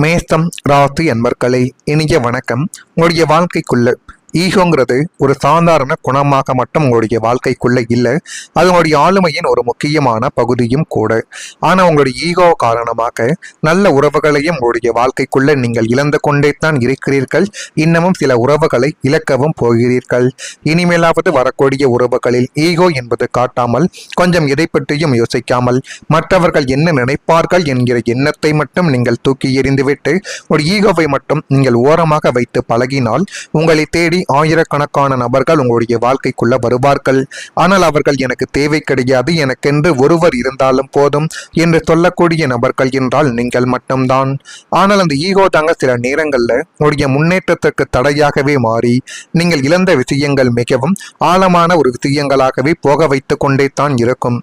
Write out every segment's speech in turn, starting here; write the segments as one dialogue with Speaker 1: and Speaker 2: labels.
Speaker 1: மேசம் ராசி அன்பர்களே, இனிய வணக்கம். உங்களுடைய வாழ்க்கைக்குள்ள ஈகோங்கிறது ஒரு சாதாரண குணமாக மட்டும் உங்களுடைய வாழ்க்கைக்குள்ள இல்லை, அது உங்களுடைய ஆளுமையின் ஒரு முக்கியமான பகுதியும் கூட. ஆனால் உங்களுடைய ஈகோ காரணமாக நல்ல உறவுகளையும் உங்களுடைய வாழ்க்கைக்குள்ள நீங்கள் இழந்து கொண்டே தான் இருக்கிறீர்கள். இன்னமும் சில உறவுகளை இழக்கவும் போகிறீர்கள். இனிமேலாவது வரக்கூடிய உறவுகளில் ஈகோ என்பது காட்டாமல், கொஞ்சம் எதை பற்றியும் யோசிக்காமல், மற்றவர்கள் என்ன நினைப்பார்கள் என்கிற எண்ணத்தை மட்டும் நீங்கள் தூக்கி எறிந்துவிட்டு ஒரு ஈகோவை மட்டும் நீங்கள் ஓரமாக வைத்து பழகினால், உங்களை தேடி ஆயிரக்கணக்கான நபர்கள் உங்களுடைய வாழ்க்கைக்குள்ள வருவார்கள். ஆனால் அவர்கள் எனக்கு தேவை கிடையாது, எனக்கென்று ஒருவர் இருந்தாலும் போதும் என்று சொல்லக்கூடிய நபர்கள் என்றால் நீங்கள் மட்டும்தான். ஆனால் அந்த ஈகோ தாங்க சில நேரங்கள்ல உங்களுடைய முன்னேற்றத்திற்கு தடையாகவே மாறி நீங்கள் இழந்த விஷயங்கள் மிகவும் ஆழமான ஒரு விஷயங்களாகவே போக வைத்து கொண்டே தான் இருக்கும்.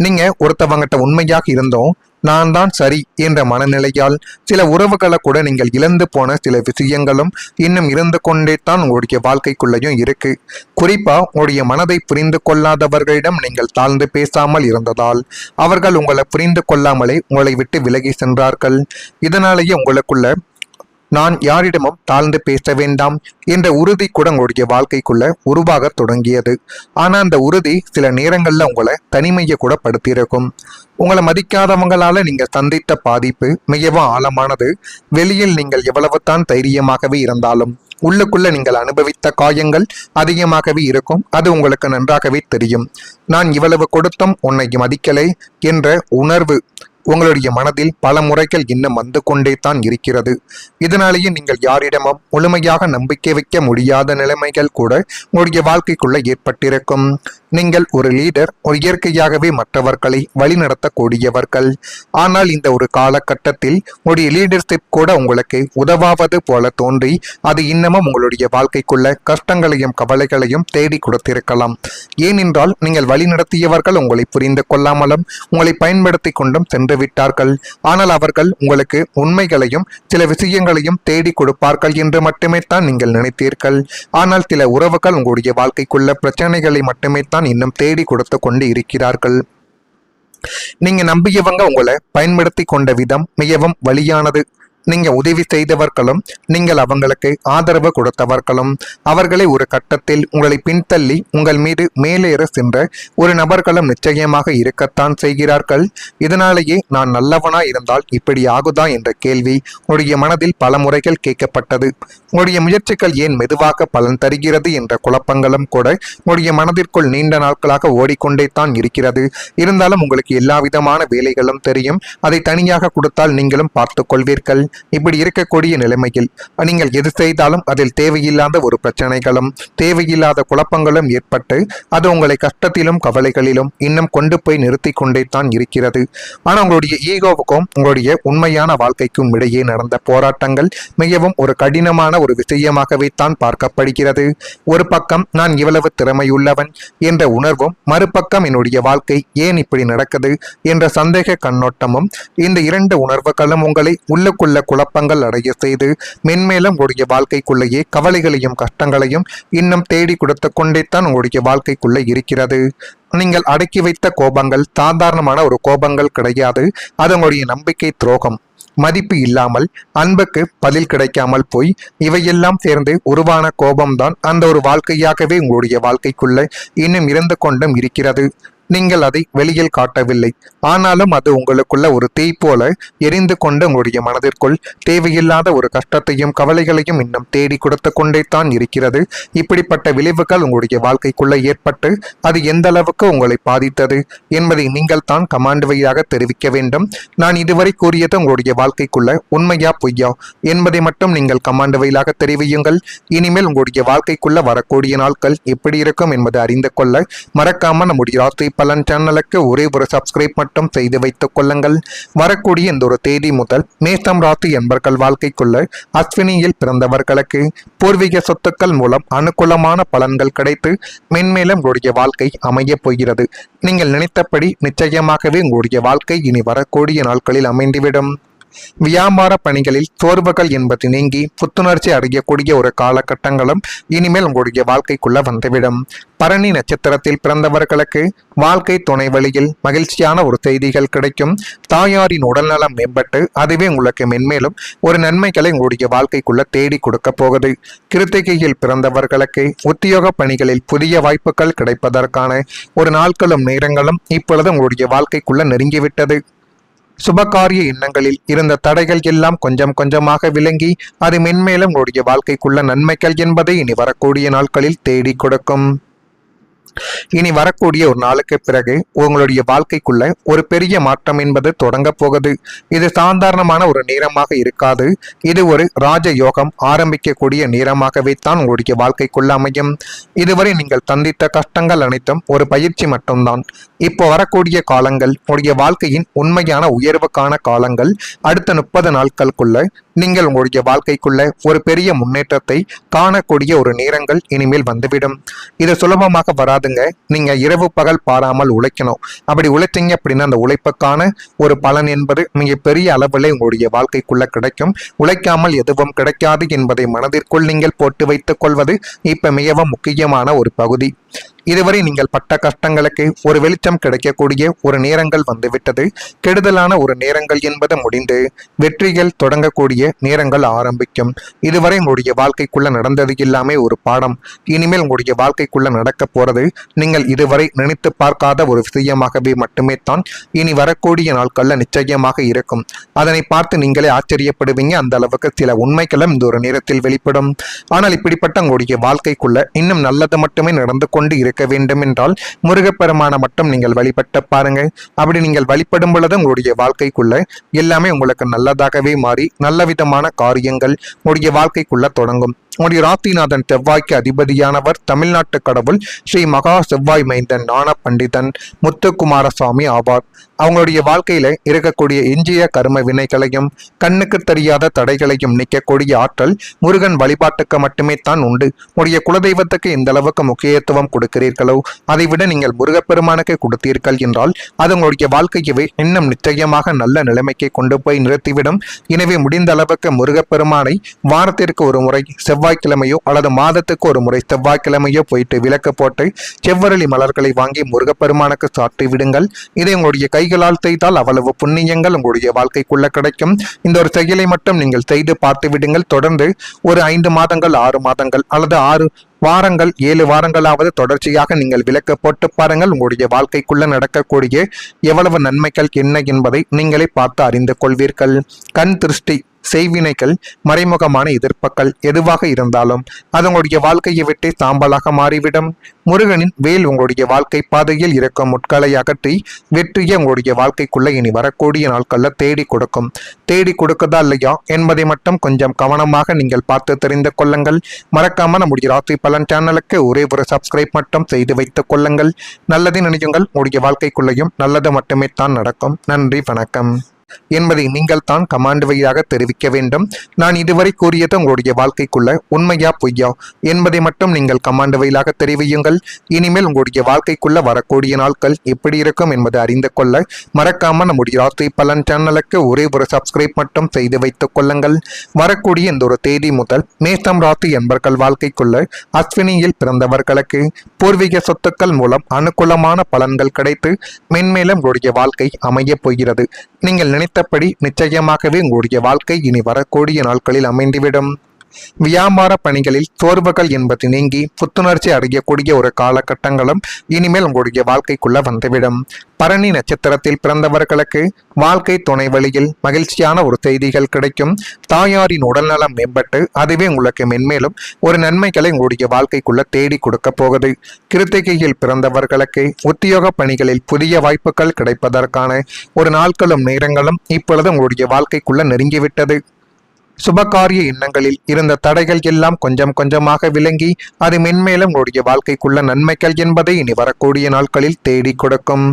Speaker 1: நீங்க ஒருத்தவங்கிட்ட உண்மையாக இருந்தோம், நான் தான் சரி என்ற மனநிலையால் சில உறவுகளை கூட நீங்கள் இழந்து போன சில விஷயங்களும் இன்னும் இருந்து கொண்டே தான் உங்களுடைய வாழ்க்கைக்குள்ளேயும் இருக்கு. குறிப்பா உங்களுடைய மனதை புரிந்து கொள்ளாதவர்களிடம் நீங்கள் தாழ்ந்து பேசாமல் இருந்ததால் அவர்கள் உங்களை புரிந்து கொள்ளாமலே உங்களை விட்டு விலகி சென்றார்கள். இதனாலேயே உங்களுக்குள்ள நான் யாரிடமும் தாழ்ந்து பேச வேண்டாம் என்ற உறுதி கூட உங்களுடைய வாழ்க்கைக்குள்ள உருவாக தொடங்கியது. ஆனால் அந்த உறுதி சில நேரங்கள்ல உங்களை தனிமையை கூட படுத்தியிருக்கும். உங்களை மதிக்காதவங்களால நீங்க சந்தித்த பாதிப்பு மிகவும் ஆழமானது. வெளியில் நீங்கள் எவ்வளவு தான் தைரியமாகவே இருந்தாலும் உள்ளுக்குள்ள நீங்கள் அனுபவித்த காயங்கள் அதிகமாகவே இருக்கும். அது உங்களுக்கு நன்றாகவே தெரியும். நான் இவ்வளவு கொடுத்தும் உன்னை மதிக்கலை என்ற உணர்வு உங்களுடைய மனதில் பல முறைகள் இன்னும் வந்து கொண்டே தான் இருக்கிறது. இதனாலேயே நீங்கள் யாரிடமும் முழுமையாக நம்பிக்கை வைக்க முடியாத நிலைமைகள் கூட உங்களுடைய வாழ்க்கைக்குள்ள ஏற்பட்டிருக்கும். நீங்கள் ஒரு லீடர், ஒரு இயற்கையாகவே மற்றவர்களை வழிநடத்தக்கூடியவர்கள். ஆனால் இந்த ஒரு காலகட்டத்தில் உங்களுடைய லீடர்ஷிப் கூட உங்களுக்கு உதவாவது போல தோன்றி அது இன்னமும் உங்களுடைய வாழ்க்கைக்குள்ள கஷ்டங்களையும் கவலைகளையும் தேடி கொடுத்திருக்கலாம். ஏனென்றால் நீங்கள் வழிநடத்தியவர்கள் உங்களை புரிந்து கொள்ளாமலும் உங்களை பயன்படுத்தி கொண்டும் சென்று விட்டார்கள். ஆனால் அவர்கள் உங்களுக்கு உண்மைகளையும் சில விஷயங்களையும் தேடி கொடுப்பார்கள் என்று மட்டுமே தான் நீங்கள் நினைத்தீர்கள். ஆனால் சில உறவுகள் உங்களுடைய வாழ்க்கைக்குள்ள பிரச்சனைகளை மட்டுமே தான் இன்னும் தேடி கொடுத்து கொண்டு இருக்கிறார்கள். நீங்க நம்பியவங்க உங்களை பயன்படுத்தி கொண்ட விதம் மிகவும் வலியானது. நீங்க உதவி செய்தவர்களும் நீங்கள் அவங்களுக்கு ஆதரவு கொடுத்தவர்களும் அவர்களை ஒரு கட்டத்தில் உங்களை பின்தள்ளி உங்கள் மீது மேலேற சென்ற ஒரு நபர்களும் நிச்சயமாக இருக்கத்தான் செய்கிறார்கள். இதனாலேயே நான் நல்லவனா இருந்தால் இப்படி ஆகுதா என்ற கேள்வி உங்களுடைய மனதில் பல முறைகள் கேட்கப்பட்டது. உங்களுடைய முயற்சிகள் ஏன் மெதுவாக பலன் தருகிறது என்ற குழப்பங்களும் கூட உங்களுடைய மனதிற்குள் நீண்ட நாட்களாக ஓடிக்கொண்டே தான் இருக்கிறது. இருந்தாலும் உங்களுக்கு எல்லா விதமான வேலைகளும் தெரியும். அதை தனியாக கொடுத்தால் நீங்களும் பார்த்து கொள்வீர்கள். இப்படி இருக்கக்கூடிய நிலைமையில் நீங்கள் எது செய்தாலும் அதில் தேவையில்லாத ஒரு பிரச்சனைகளும் தேவையில்லாத குழப்பங்களும் ஏற்பட்டு அது உங்களை கஷ்டத்திலும் கவலைகளிலும் இன்னும் கொண்டு போய் நிறுத்தி கொண்டே தான் இருக்கிறது. ஆனால் உங்களுடைய ஈகோவுக்கும் உங்களுடைய உண்மையான வாழ்க்கைக்கும் இடையே நடந்த போராட்டங்கள் மிகவும் ஒரு கடினமான ஒரு விஷயமாகவே தான் பார்க்கப்படுகிறது. ஒரு பக்கம் நான் இவ்வளவு திறமையுள்ளவன் என்ற உணர்வும், மறுபக்கம் என்னுடைய வாழ்க்கை ஏன் இப்படி நடக்குது என்ற சந்தேக கண்ணோட்டமும், இந்த இரண்டு உணர்வுகளும் உங்களை உள்ளுக்குள்ள குழப்பங்கள் அடைய செய்து மென்மேலும் உங்களுடைய வாழ்க்கைக்குள்ளேயே கவலைகளையும் கஷ்டங்களையும் இன்னும் தேடி கொடுத்து கொண்டே தான் உங்களுடைய வாழ்க்கைக்குள்ள இருக்கிறது. நீங்கள் அடக்கி வைத்த கோபங்கள் சாதாரணமான ஒரு கோபங்கள் கிடையாது. அது உங்களுடைய நம்பிக்கை துரோகம், மதிப்பு இல்லாமல், அன்புக்கு பதில் கிடைக்காமல் போய் இவையெல்லாம் சேர்ந்து உருவான கோபம்தான் அந்த ஒரு வாழ்க்கையாகவே உங்களுடைய வாழ்க்கைக்குள்ள இன்னும் இருந்து கொண்டும் இருக்கிறது. நீங்கள் அதை வெளியில் காட்டவில்லை, ஆனாலும் அது உங்களுக்குள்ள ஒரு தீ போல எரிந்து கொண்டு உங்களுடைய மனதிற்குள் தேவையில்லாத ஒரு கஷ்டத்தையும் கவலைகளையும் இன்னும் தேடி கொடுத்து கொண்டே தான் இருக்கிறது. இப்படிப்பட்ட விளைவுகள் உங்களுடைய வாழ்க்கைக்குள்ள ஏற்பட்டு அது எந்த அளவுக்கு உங்களை பாதித்தது என்பதை நீங்கள் தான் கமாண்ட் வழியாக தெரிவிக்க வேண்டும். நான் இதுவரை கூறியது உங்களுடைய வாழ்க்கைக்குள்ள உண்மையா பொய்யா என்பதை மட்டும் நீங்கள் கமாண்ட் வழியாக தெரிவியுங்கள். இனிமேல் உங்களுடைய வாழ்க்கைக்குள்ள வரக்கூடிய நாட்கள் எப்படி இருக்கும் என்பதை அறிந்து கொள்ள மறக்காம நம்முடைய ராசி பலன் சேனலுக்கு ஒரே ஒரு சப்ஸ்கிரைப் மட்டும் செய்து வைத்துக் கொள்ளுங்கள். வரக்கூடிய இந்த ஒரு தேதி முதல் மேசம் ராசி என்பர்கள் வாழ்க்கைக்குள்ள அஸ்வினியில் பிறந்தவர்களுக்கு பூர்வீக சொத்துக்கள் மூலம் அனுகூலமான பலன்கள் கிடைத்து மென்மேலும் உங்களுடைய வாழ்க்கை அமைய போகிறது. நீங்கள் நினைத்தபடி நிச்சயமாகவே உங்களுடைய வாழ்க்கை இனி வரக்கூடிய நாட்களில் அமைந்துவிடும். வியாபார பணிகளில் சோர்வுகள் என்பது நீங்கி புத்துணர்ச்சி அடையக்கூடிய ஒரு காலகட்டங்களும் இனிமேல் உங்களுடைய வாழ்க்கைக்குள்ள வந்துவிடும். பரணி நட்சத்திரத்தில் பிறந்தவர்களுக்கு வாழ்க்கை துணை வழியில் மகிழ்ச்சியான ஒரு செய்திகள் கிடைக்கும். தாயாரின் உடல்நலம் மேம்பட்டு அதுவே உங்களுக்கு மென்மேலும் ஒரு நன்மைகளை உங்களுடைய வாழ்க்கைக்குள்ள தேடி கொடுக்க போகுது. கிருத்திகையில் பிறந்தவர்களுக்கு உத்தியோக பணிகளில் புதிய வாய்ப்புகள் கிடைப்பதற்கான ஒரு நாட்களும் நேரங்களும் இப்பொழுது உங்களுடைய வாழ்க்கைக்குள்ள நெருங்கிவிட்டது. சுபகாரிய எண்ணங்களில் இருந்த தடைகள் எல்லாம் கொஞ்சம் கொஞ்சமாக விளங்கி அது மென்மேலும் உங்களுடைய வாழ்க்கைக்குள்ள நன்மைகள் என்பதை இனி வரக்கூடிய நாட்களில் தேடி கொடுக்கும். இனி வரக்கூடிய ஒரு நாளுக்கு பிறகு உங்களுடைய வாழ்க்கைக்குள்ள ஒரு பெரிய மாற்றம் என்பது தொடங்க போகுது. இது சாதாரணமான ஒரு நேரமாக இருக்காது. இது ஒரு ராஜ யோகம் ஆரம்பிக்கக்கூடிய நேரமாகவே தான் உங்களுடைய வாழ்க்கைக்குள்ள அமையும். இதுவரை நீங்கள் சந்தித்த கஷ்டங்கள் அனைத்தும் ஒரு பயிற்சி மட்டும்தான். இப்போ வரக்கூடிய காலங்கள் உங்களுடைய வாழ்க்கையின் உண்மையான உயர்வுக்கான காலங்கள். அடுத்த 30 நாட்களுக்குள்ள நீங்கள் உங்களுடைய வாழ்க்கைக்குள்ள ஒரு பெரிய முன்னேற்றத்தை காணக்கூடிய ஒரு நேரங்கள் இனிமேல் வந்துவிடும். இது சுலபமாக வராதுங்க. நீங்க இரவு பகல் பாராமல் உழைக்கணும். அப்படி உழைத்தீங்க அப்படின்னா அந்த உழைப்புக்கான ஒரு பலன் என்பது மிக பெரிய அளவில் உங்களுடைய வாழ்க்கைக்குள்ள கிடைக்கும். உழைக்காமல் எதுவும் கிடைக்காது என்பதை மனதிற்குள் நீங்கள் போட்டு வைத்துக் கொள்வது இப்ப மிகவும் முக்கியமான ஒரு பகுதி. இதுவரை நீங்கள் பட்ட கஷ்டங்களுக்கு ஒரு வெளிச்சம் கிடைக்கக்கூடிய ஒரு நேரங்கள் வந்துவிட்டது. கெடுதலான ஒரு நேரங்கள் என்பது முடிந்து வெற்றிகள் தொடங்கக்கூடிய நேரங்கள் ஆரம்பிக்கும். இதுவரை உங்களுடைய வாழ்க்கைக்குள்ள நடந்தது எல்லாமே ஒரு பாடம். இனிமேல் உங்களுடைய வாழ்க்கைக்குள்ள நடக்க போறது நீங்கள் இதுவரை நினைத்து பார்க்காத ஒரு விஷயமாகவே மட்டுமே தான் இனி வரக்கூடிய நாட்கள்ல நிச்சயமாக இருக்கும். அதனை பார்த்து நீங்களே ஆச்சரியப்படுவீங்க. அந்த அளவுக்கு சில உண்மைகளும் இந்த ஒரு நேரத்தில் வெளிப்படும். ஆனால் இப்படிப்பட்ட உங்களுடைய வாழ்க்கைக்குள்ள இன்னும் நல்லது மட்டுமே நடந்து கொண்டு இருக்க வேண்டும் என்றால் முருகப்பெருமான மட்டும் நீங்கள் வழிபட்ட பாருங்க. அப்படி நீங்கள் வழிபடும் பொழுது உங்களுடைய வாழ்க்கைக்குள்ள எல்லாமே உங்களுக்கு நல்லதாகவே மாறி நல்ல விதமான காரியங்கள் உங்களுடைய வாழ்க்கைக்குள்ள தொடங்கும். உங்களுடைய ராசிநாதன் செவ்வாய்க்கு அதிபதியானவர் தமிழ்நாட்டு கடவுள் ஸ்ரீ மகா செவ்வாய் மைந்தன் ஞான பண்டிதன் முத்துக்குமாரசுவாமி ஆவார். அவங்களுடைய வாழ்க்கையில இருக்கக்கூடிய எஞ்சிய கர்ம வினைகளையும் கண்ணுக்கு தெரியாத தடைகளையும் நீக்கக்கூடிய ஆற்றல் முருகன் வழிபாட்டுக்கு மட்டுமே தான் உண்டு. உங்களுடைய குலதெய்வத்துக்கு எந்த அளவுக்கு முக்கியத்துவம் கொடுக்கிறீர்களோ அதை விட நீங்கள் முருகப்பெருமானுக்கு கொடுத்தீர்கள் என்றால் அது உங்களுடைய வாழ்க்கையவே இன்னும் நிச்சயமாக நல்ல நிலைமைக்கு கொண்டு போய் நிறுத்திவிடும். எனவே முடிந்த அளவுக்கு முருகப்பெருமானை வாரத்திற்கு ஒரு முறை செவ்வாய்க்கிழமையோ அல்லது மாதத்துக்கு ஒரு முறை செவ்வாய்க்கிழமையோ போயிட்டு விளக்கு போட்டு செவ்வரளி மலர்களை வாங்கி முருகப்பெருமானுக்கு சாற்றி விடுங்கள். இதை உங்களுடைய கைகளால் செய்தால் அவ்வளவு புண்ணியங்கள் உங்களுடைய வாழ்க்கைக்குள்ள கிடைக்கும். இந்த ஒரு செயலை மட்டும் நீங்கள் செய்து பார்த்து விடுங்கள். தொடர்ந்து ஒரு 5 மாதங்கள் 6 மாதங்கள் அல்லது 6 வாரங்கள் 7 வாரங்களாவது தொடர்ச்சியாக நீங்கள் விளக்கு போட்டு பாருங்கள். உங்களுடைய வாழ்க்கைக்குள்ள நடக்கக்கூடிய எவ்வளவு நன்மைகள் என்ன என்பதை நீங்களே பார்த்து அறிந்து கொள்வீர்கள். கண் திருஷ்டி, செய்வினைகள், மறைமுகமான எதிர்ப்புகள் எதுவாக இருந்தாலும் அது உங்களுடைய வாழ்க்கையை விட்டு சாம்பலாக மாறிவிடும். முருகனின் வேல் உங்களுடைய வாழ்க்கை பாதையில் இருக்கும் முட்களை அகற்றி வெற்றியை உங்களுடைய வாழ்க்கைக்குள்ள இனி வரக்கூடிய நாட்கள்ல தேடி கொடுக்கும். தேடி கொடுக்குதா இல்லையா என்பதை மட்டும் கொஞ்சம் கவனமாக நீங்கள் பார்த்து தெரிந்து கொள்ளுங்கள். மறக்காம நம்முடைய ராசி பலன் சேனலுக்கு ஒரே ஒரு சப்ஸ்கிரைப் மட்டும் செய்து வைத்துக் கொள்ளுங்கள். நல்லதை நினையுங்கள். உங்களுடைய வாழ்க்கைக்குள்ளையும் நல்லது மட்டுமே தான் நடக்கும். நன்றி, வணக்கம் என்பதை நீங்கள் தான் கமாண்ட் வழியாக தெரிவிக்க வேண்டும். நான் இதுவரை கூறியது உங்களுடைய வாழ்க்கைக்குள்ள உண்மையா பொய்யா என்பதை மட்டும் நீங்கள் கமாண்ட் வழியாக தெரிவியுங்கள். இனிமேல் உங்களுடைய வாழ்க்கைக்குள்ள வரக்கூடிய நாட்கள் எப்படி இருக்கும் என்பதை அறிந்து கொள்ள மறக்காம நம்முடைய ராசி பலன் சேனலுக்கு ஒரே ஒரு சப்ஸ்கிரைப் மட்டும் செய்து வைத்துக் கொள்ளுங்கள். வரக்கூடிய இந்த ஒரு தேதி முதல் மேஷம் ராசி என்பர்கள் வாழ்க்கைக்குள்ள அஸ்வினியில் பிறந்தவர்களுக்கு பூர்வீக சொத்துக்கள் மூலம் அனுகூலமான பலன்கள் கிடைத்து மென்மேலும் உங்களுடைய வாழ்க்கை அமைய போகிறது. நீங்கள் நினைத்தபடி நிச்சயமாகவே உங்களுடைய வாழ்க்கை இனி வரக்கூடிய நாட்களில் அமைந்துவிடும். வியாபார பணிகளில் சோர்வுகள் என்பது நீங்கி புத்துணர்ச்சி அடையக்கூடிய ஒரு காலகட்டங்களும் இனிமேல் உங்களுடைய வாழ்க்கைக்குள்ள வந்துவிடும். பரணி நட்சத்திரத்தில் பிறந்தவர்களுக்கு வாழ்க்கை துணை வழியில் மகிழ்ச்சியான ஒரு செய்திகள் கிடைக்கும். தாயாரின் உடல்நலம் மேம்பட்டு அதுவே உங்களுக்கு மென்மேலும் ஒரு நன்மைகளை உங்களுடைய வாழ்க்கைக்குள்ள தேடி கொடுக்க போகுது. கிருத்திகையில் பிறந்தவர்களுக்கு உத்தியோக பணிகளில் புதிய வாய்ப்புகள் கிடைப்பதற்கான ஒரு நாட்களும் நேரங்களும் இப்பொழுது உங்களுடைய வாழ்க்கைக்குள்ள நெருங்கிவிட்டது. சுபகாரிய எண்ணங்களில் இருந்த தடைகள் எல்லாம் கொஞ்சம் கொஞ்சமாக விளங்கி அது மென்மேலும் உங்களுடைய வாழ்க்கைக்குள்ள நன்மைகள் என்பதை இனி வரக்கூடிய நாட்களில் தேடி கொடுக்கும்.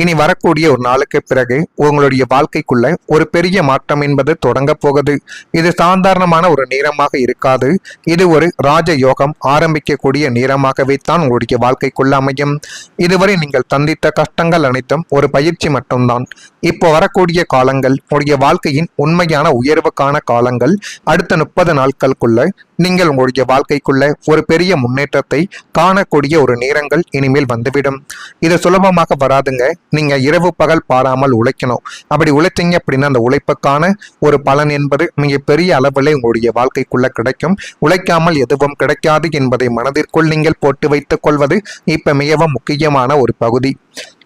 Speaker 1: இனி வரக்கூடிய ஒரு நாளுக்கு பிறகு உங்களுடைய வாழ்க்கைக்குள்ள ஒரு பெரிய மாற்றம் என்பது தொடங்க போகுது. இது சாதாரணமான ஒரு நேரமாக இருக்காது. இது ஒரு ராஜ யோகம் ஆரம்பிக்கக்கூடிய நேரமாகவே தான் உங்களுடைய வாழ்க்கைக்குள்ள அமையும். இதுவரை நீங்கள் சந்தித்த கஷ்டங்கள் அனைத்தும் ஒரு பயிற்சி மட்டும்தான். இப்போ வரக்கூடிய காலங்கள் உங்களுடைய வாழ்க்கையின் உண்மையான உயர்வுக்கான காலங்கள். அடுத்த 30 நாட்களுக்குள்ள நீங்கள் உங்களுடைய வாழ்க்கைக்குள்ள ஒரு பெரிய முன்னேற்றத்தை காணக்கூடிய ஒரு நேரங்கள் இனிமேல் வந்துவிடும். இது சுலபமாக வராதுங்க. நீங்க இரவு பகல் பாராமல் உழைக்கணும். அப்படி உழைத்தீங்க அப்படின்னா அந்த உழைப்புக்கான ஒரு பலன் என்பது மிக பெரிய அளவில் உங்களுடைய வாழ்க்கைக்குள்ள கிடைக்கும். உழைக்காமல் எதுவும் கிடைக்காது என்பதை மனதிற்குள் நீங்கள் போட்டு வைத்துக் கொள்வது இப்ப மிகவும் முக்கியமான ஒரு பகுதி.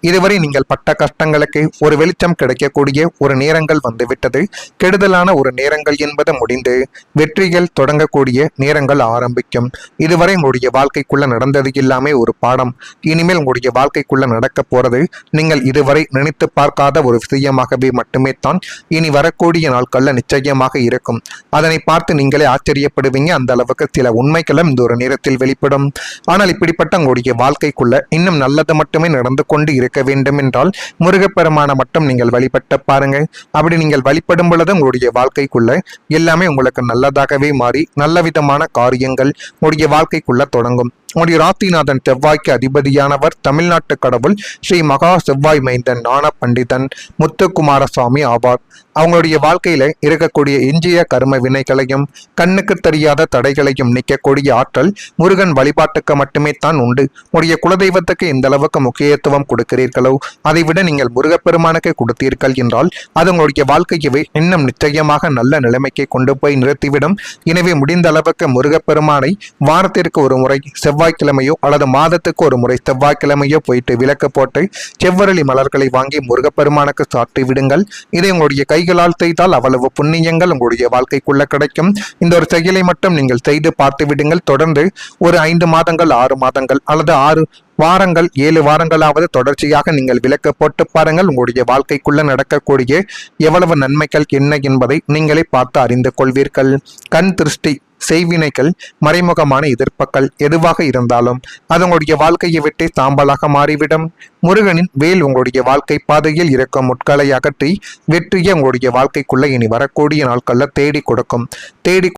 Speaker 1: இதுவரை நீங்கள் பட்ட கஷ்டங்களுக்கு ஒரு வெளிச்சம் கிடைக்கக்கூடிய ஒரு நேரங்கள் வந்துவிட்டது. கெடுதலான ஒரு நேரங்கள் என்பது முடிந்து வெற்றிகள் தொடங்கக்கூடிய நேரங்கள் ஆரம்பிக்கும். இதுவரை உங்களுடைய வாழ்க்கைக்குள்ள நடந்தது எல்லாமே ஒரு பாடம். இனிமேல் உங்களுடைய வாழ்க்கைக்குள்ள நடக்க போறது நீங்கள் இதுவரை நினைத்து பார்க்காத ஒரு விஷயமாகவே மட்டுமே தான் இனி வரக்கூடிய நாட்கள்ல நிச்சயமாக இருக்கும். அதனை பார்த்து நீங்களே ஆச்சரியப்படுவீங்க. அந்த அளவுக்கு சில உண்மைகளும் இந்த ஒரு நேரத்தில் வெளிப்படும். ஆனால் இப்படிப்பட்ட உங்களுடைய வாழ்க்கைக்குள்ள இன்னும் நல்லது மட்டுமே நடந்து கொண்டு இருக்க வேண்டும் என்றால் முருகப்பெருமான மட்டும் நீங்கள் வழிபட்டு பாருங்க. அப்படி நீங்கள் வழிபடும் பொழுது உங்களுடைய வாழ்க்கைக்குள்ள எல்லாமே உங்களுக்கு நல்லதாகவே மாறி நல்ல விதமான காரியங்கள் உங்களுடைய வாழ்க்கைக்குள்ள தொடங்கும். உங்களுடைய ராசிநாதன் செவ்வாய்க்கு அதிபதியானவர் தமிழ்நாட்டு கடவுள் ஸ்ரீ மகா செவ்வாய் மைந்தன் ஞான பண்டிதன் முத்துக்குமாரசுவாமி ஆவார். அவங்களுடைய வாழ்க்கையில இருக்கக்கூடிய எஞ்சிய கர்ம வினைகளையும் கண்ணுக்கு தெரியாத தடைகளையும் நீக்கக்கூடிய ஆற்றல் முருகன் வழிபாட்டுக்கு மட்டுமே தான் உண்டு. உங்களுடைய குலதெய்வத்துக்கு எந்த அளவுக்கு முக்கியத்துவம் கொடுக்கிறீர்களோ அதை விட நீங்கள் முருகப்பெருமானுக்கு கொடுத்தீர்கள் என்றால் அது உங்களுடைய வாழ்க்கையவே இன்னும் நிச்சயமாக நல்ல நிலைமைக்கு கொண்டு போய் நிறுத்திவிடும். எனவே முடிந்த அளவுக்கு முருகப்பெருமானை வாரத்திற்கு ஒரு முறை செவ்வாய்க்கிழமையோ அல்லது மாதத்துக்கு ஒரு முறை செவ்வாய்க்கிழமையோ போயிட்டு விளக்கு போட்டு செவ்வரளி மலர்களை வாங்கி முருகப்பெருமானுக்கு சாற்றி விடுங்கள். இதை உங்களுடைய கைகளால் செய்தால் அவ்வளவு புண்ணியங்கள் உங்களுடைய வாழ்க்கைக்குள்ள கிடைக்கும். இந்த ஒரு செயலை மட்டும் நீங்கள் செய்து பார்த்து விடுங்கள். தொடர்ந்து ஒரு 5 மாதங்கள் 6 மாதங்கள் அல்லது 6 வாரங்கள் 7 வாரங்களாவது தொடர்ச்சியாக நீங்கள் விளக்கு போட்டு பாருங்கள். உங்களுடைய வாழ்க்கைக்குள்ள நடக்கக்கூடிய எவ்வளவு நன்மைகள் என்ன என்பதை நீங்களே பார்த்து அறிந்து கொள்வீர்கள். கண் திருஷ்டி, செய்வினைகள், மறைமுகமான எதிர்ப்புகள் எதுவாக இருந்தாலும் அது உங்களுடைய வாழ்க்கையை விட்டு சாம்பலாக மாறிவிடும். முருகனின் வேல் உங்களுடைய வாழ்க்கை பாதையில் இருக்கும் முட்களை அகற்றி வெற்றியை உங்களுடைய வாழ்க்கைக்குள்ள இனி வரக்கூடிய நாட்கள்ல தேடி கொடுக்கும். தேடி